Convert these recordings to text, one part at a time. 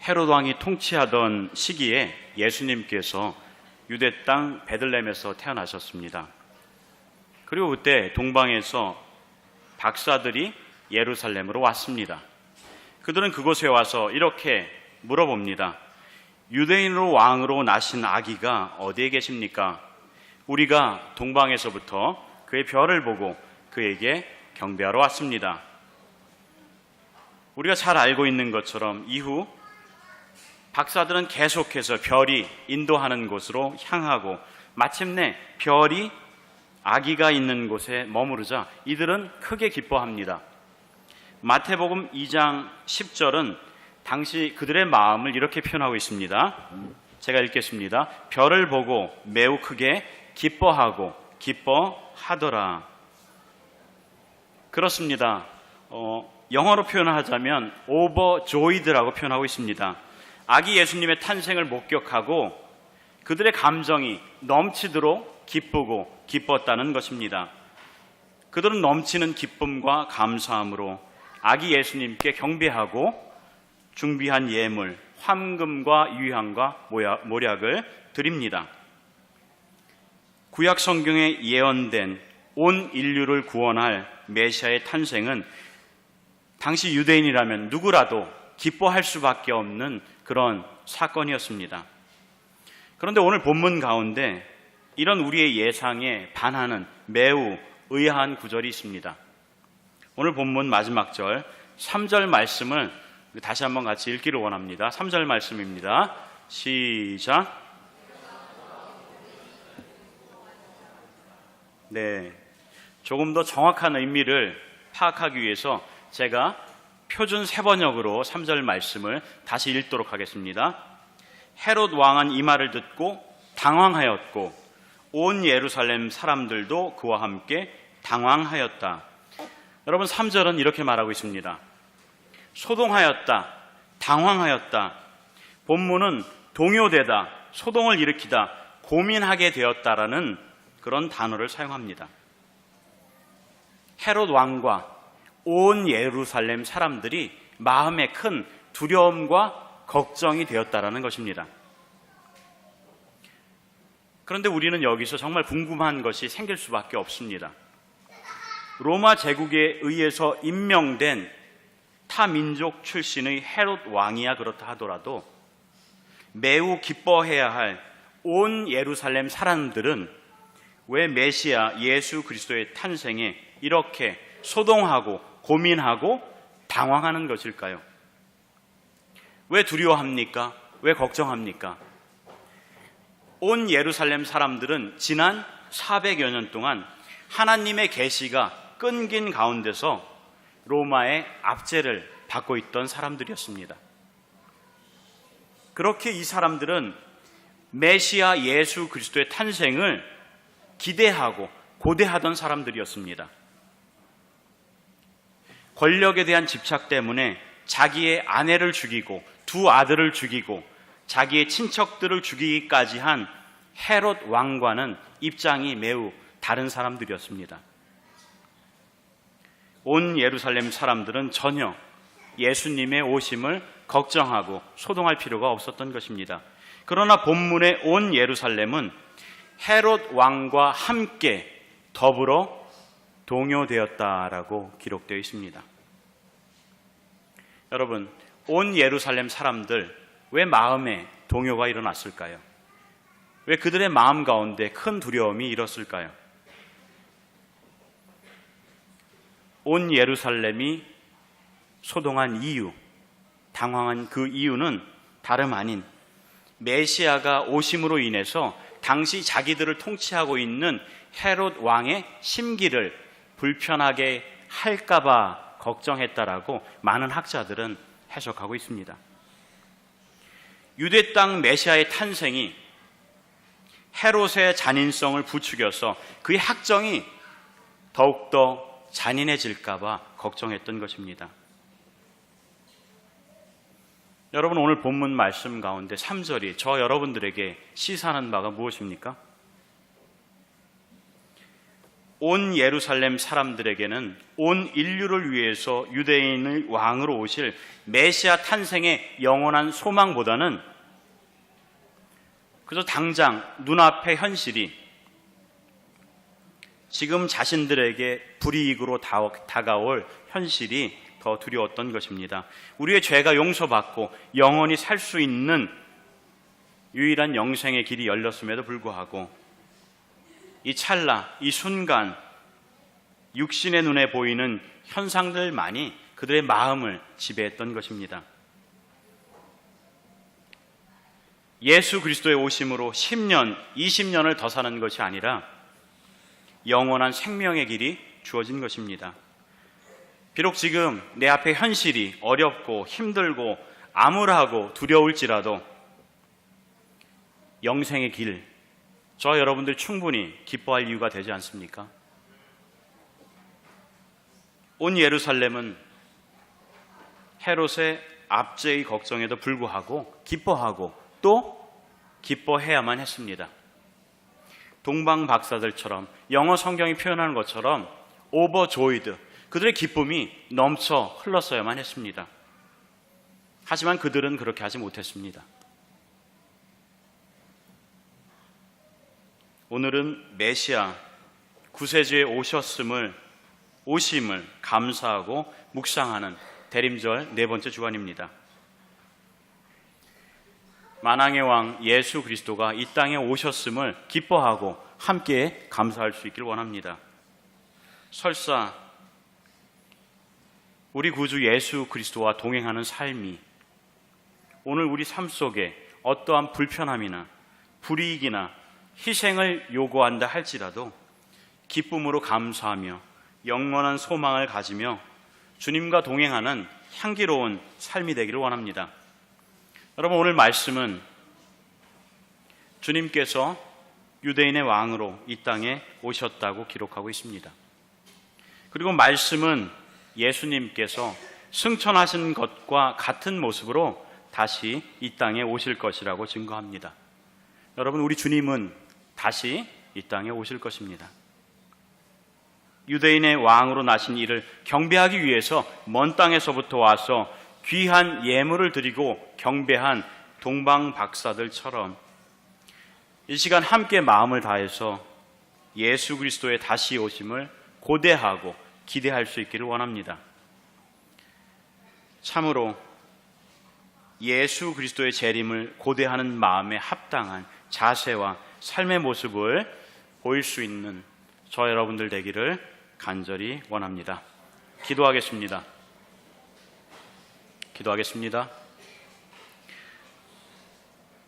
헤롯 왕이 통치하던 시기에 예수님께서 유대 땅 베들레헴에서 태어나셨습니다. 그리고 그때 동방에서 박사들이 예루살렘으로 왔습니다. 그들은 그곳에 와서 이렇게 물어봅니다. 유대인으로 왕으로 나신 아기가 어디에 계십니까? 우리가 동방에서부터 그의 별을 보고 그에게 경배하러 왔습니다. 우리가 잘 알고 있는 것처럼 이후 박사들은 계속해서 별이 인도하는 곳으로 향하고 마침내 별이 아기가 있는 곳에 머무르자 이들은 크게 기뻐합니다. 마태복음 2장 10절은 당시 그들의 마음을 이렇게 표현하고 있습니다. 제가 읽겠습니다. 별을 보고 매우 크게 기뻐하고 기뻐하더라. 그렇습니다. 영어로 표현하자면 overjoyed라고 표현하고 있습니다. 아기 예수님의 탄생을 목격하고 그들의 감정이 넘치도록 기쁘고 기뻤다는 것입니다. 그들은 넘치는 기쁨과 감사함으로 아기 예수님께 경배하고 준비한 예물, 황금과 유향과 모략을 드립니다. 구약 성경에 예언된 온 인류를 구원할 메시아의 탄생은 당시 유대인이라면 누구라도 기뻐할 수밖에 없는 그런 사건이었습니다. 그런데 오늘 본문 가운데 이런 우리의 예상에 반하는 매우 의아한 구절이 있습니다. 오늘 본문 마지막 절 3절 말씀을 다시 한번 같이 읽기를 원합니다. 3절 말씀입니다. 시작. 네, 조금 더 정확한 의미를 파악하기 위해서 제가 표준 세번역으로 3절 말씀을 다시 읽도록 하겠습니다. 헤롯 왕은 이 말을 듣고 당황하였고 온 예루살렘 사람들도 그와 함께 당황하였다. 여러분, 3절은 이렇게 말하고 있습니다. 소동하였다, 당황하였다. 본문은 동요되다, 소동을 일으키다, 고민하게 되었다라는 그런 단어를 사용합니다. 헤롯 왕과 온 예루살렘 사람들이 마음에 큰 두려움과 걱정이 되었다라는 것입니다. 그런데 우리는 여기서 정말 궁금한 것이 생길 수밖에 없습니다. 로마 제국에 의해서 임명된 타민족 출신의 헤롯 왕이야 그렇다 하더라도 매우 기뻐해야 할 온 예루살렘 사람들은 왜 메시아 예수 그리스도의 탄생에 이렇게 소동하고 고민하고 당황하는 것일까요? 왜 두려워합니까? 왜 걱정합니까? 온 예루살렘 사람들은 지난 400여 년 동안 하나님의 계시가 끊긴 가운데서 로마의 압제를 받고 있던 사람들이었습니다. 그렇게 이 사람들은 메시아 예수 그리스도의 탄생을 기대하고 고대하던 사람들이었습니다. 권력에 대한 집착 때문에 자기의 아내를 죽이고 두 아들을 죽이고 자기의 친척들을 죽이기까지 한 헤롯 왕과는 입장이 매우 다른 사람들이었습니다. 온 예루살렘 사람들은 전혀 예수님의 오심을 걱정하고 소동할 필요가 없었던 것입니다. 그러나 본문의 온 예루살렘은 헤롯 왕과 함께 더불어 동요되었다라고 기록되어 있습니다. 여러분, 온 예루살렘 사람들 왜 마음에 동요가 일어났을까요? 왜 그들의 마음 가운데 큰 두려움이 일었을까요? 온 예루살렘이 소동한 이유, 당황한 그 이유는 다름 아닌 메시아가 오심으로 인해서 당시 자기들을 통치하고 있는 헤롯 왕의 심기를 불편하게 할까봐 걱정했다라고 많은 학자들은 해석하고 있습니다. 유대 땅 메시아의 탄생이 헤롯의 잔인성을 부추겨서 그의 학정이 더욱더 잔인해질까봐 걱정했던 것입니다. 여러분, 오늘 본문 말씀 가운데 3절이 저 여러분들에게 시사하는 바가 무엇입니까? 온 예루살렘 사람들에게는 온 인류를 위해서 유대인의 왕으로 오실 메시아 탄생의 영원한 소망보다는 그저 당장 눈앞의 현실이 지금 자신들에게 불이익으로 다가올 현실이 더 두려웠던 것입니다. 우리의 죄가 용서받고 영원히 살 수 있는 유일한 영생의 길이 열렸음에도 불구하고 이 찰나, 이 순간 육신의 눈에 보이는 현상들만이 그들의 마음을 지배했던 것입니다. 예수 그리스도의 오심으로 10년, 20년을 더 사는 것이 아니라 영원한 생명의 길이 주어진 것입니다. 비록 지금 내 앞에 현실이 어렵고 힘들고 암울하고 두려울지라도 영생의 길, 저 여러분들 충분히 기뻐할 이유가 되지 않습니까? 온 예루살렘은 헤롯의 압제의 걱정에도 불구하고 기뻐하고 또 기뻐해야만 했습니다. 동방 박사들처럼 영어 성경이 표현하는 것처럼 overjoyed, 그들의 기쁨이 넘쳐 흘렀어야만 했습니다. 하지만 그들은 그렇게 하지 못했습니다. 오늘은 메시아 구세주의 오심을 감사하고 묵상하는 대림절 네 번째 주간입니다. 만왕의 왕 예수 그리스도가 이 땅에 오셨음을 기뻐하고 함께 감사할 수 있길 원합니다. 설사 우리 구주 예수 그리스도와 동행하는 삶이 오늘 우리 삶 속에 어떠한 불편함이나 불이익이나 희생을 요구한다 할지라도 기쁨으로 감사하며 영원한 소망을 가지며 주님과 동행하는 향기로운 삶이 되기를 원합니다. 여러분, 오늘 말씀은 주님께서 유대인의 왕으로 이 땅에 오셨다고 기록하고 있습니다. 그리고 말씀은 예수님께서 승천하신 것과 같은 모습으로 다시 이 땅에 오실 것이라고 증거합니다. 여러분, 우리 주님은 다시 이 땅에 오실 것입니다. 유대인의 왕으로 나신 이를 경배하기 위해서 먼 땅에서부터 와서 귀한 예물을 드리고 경배한 동방 박사들처럼 이 시간 함께 마음을 다해서 예수 그리스도의 다시 오심을 고대하고 기대할 수 있기를 원합니다. 참으로 예수 그리스도의 재림을 고대하는 마음에 합당한 자세와 삶의 모습을 보일 수 있는 저 여러분들 되기를 간절히 원합니다. 기도하겠습니다.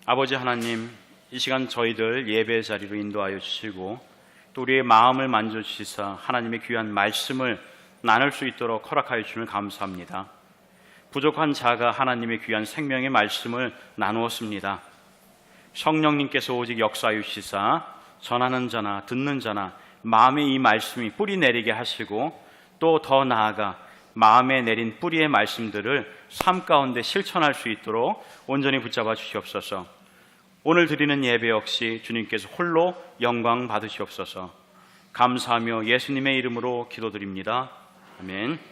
아버지 하나님, 이 시간 저희들 예배의 자리로 인도하여 주시고 또 우리의 마음을 만져주시사 하나님의 귀한 말씀을 나눌 수 있도록 허락하여 주시면 감사합니다. 부족한 자가 하나님의 귀한 생명의 말씀을 나누었습니다. 성령님께서 오직 역사하여 주시사 전하는 자나 듣는 자나 마음에 이 말씀이 뿌리 내리게 하시고 또 더 나아가 마음에 내린 뿌리의 말씀들을 삶 가운데 실천할 수 있도록 온전히 붙잡아 주시옵소서. 오늘 드리는 예배 역시 주님께서 홀로 영광 받으시옵소서. 감사하며 예수님의 이름으로 기도드립니다. 아멘.